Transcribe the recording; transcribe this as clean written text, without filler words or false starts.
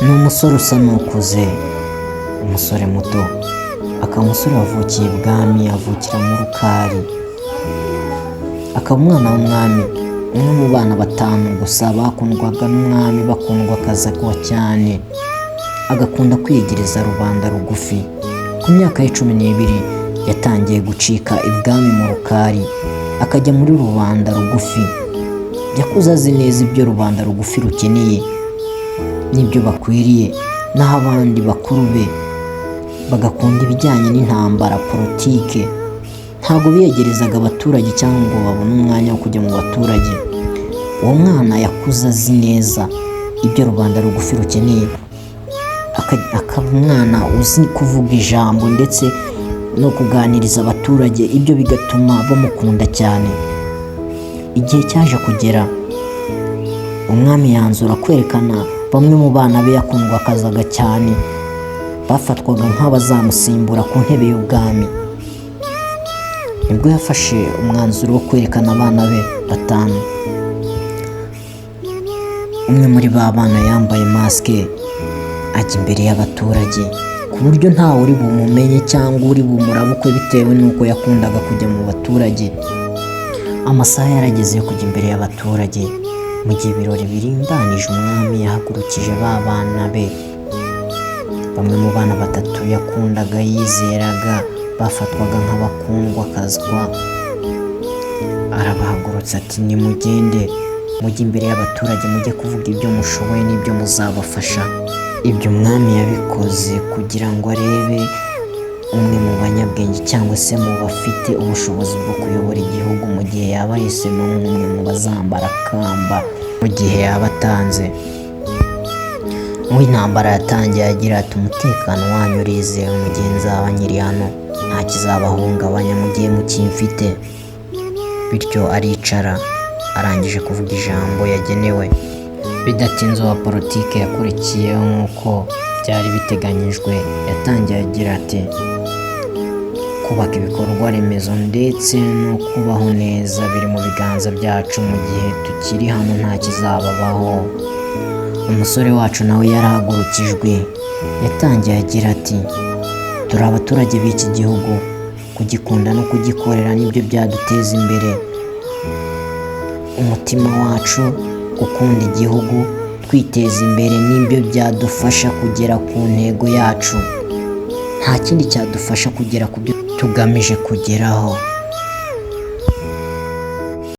Ni umusore usa n'ukuze, umusore muto, akaba umusore wavukiye ibwami, avukira mu Rukari, akaba umwana w'umwami, umwe mu bana batanu gusa bakundwaga n'umwami, bakundwakazagwa cyane, agakunda kwiyegereza rubanda rugufi. Ku myaka ye 12 yatangiye gucika ibwami mu Rukari, akajya muri rubanda rugufi. Yakuze azi neza ibyo rubanda rugufi rukeneye n'ibyo bakwiriye, naho abandi bakuru be bagakunda ibijyanye n'intambara, politike. Ntabwo biyegerezaga abaturage cyangwa ngo babone umwanya wo kujya mu baturage. Uwo mwana yakuze azi neza ibyo rubanda rugufi rukeneye, akaba umwana uzi kuvuga ijambo ndetse no kuganiriza abaturage, ibyo bigatuma bamukunda cyane. Igihe cyaje kugera, umwami yanzura kwerekana bamwe mu bana be yakundwakazaga cyane, bafatwaga nk'abazamusimbura ku ntebe y'ubwami. Nibwo yafashe umwanzuro wo kwerekana abana be 5. Umwe muri ba bana yambaye masike ajya imbere y'abaturage, ku buryo ntawe uri bumumenye cyangwa uri bumurabukwe bitewe n'uko yakundaga kujya mu baturage. Amasaha yarageze yo kujya imbere y'abaturage. Mu gihe ibirori birimbanije, umwami yahagurukije ba bana be. Bamwe mu bana 3 yakundaga, yizeraga, bafatwaga nk'abakundwakazwa, arabahagurutsa ati nimugende mujye imbere y'abaturage, mujye kuvuga ibyo mushoboye n'ibyo muzabafasha. Ibyo umwami yabikoze kugira ngo arebe umwe mu banyabwenge cyangwa se mu bafite ubushobozi bwo kuyobora igihugu mu gihe yaba yahisemo nk'umwe mu bazambara kamba mu gihe yaba atanze. Mu intambara yatangiye agira ati umutekano wanyu urizewe, mu gihe nzaba nyiri hano nta kizabahungabanya mu gihe mukimfite. Bityo aricara, arangije kuvuga ijambo yagenewe. Bidatinze uwa politike yakurikiyeho nk'uko byari biteganyijwe. Yatangiye agira ati kubaka ibikorwa remezo ndetse no kubaho neza biri mu biganza byacu, mu gihe tukiri hano nta kizababaho. Umusore wacu nawe yarahagurukijwe, yatangiye agira ati turi abaturage b'iki gihugu, kugikunda no kugikorera nibyo byaduteza imbere. Umutima wacu gukunda igihugu, twiteza imbere nibyo byadufasha kugera ku ntego yacu. Nta kindi cyadufasha kugera ku byo tugamije kugeraho.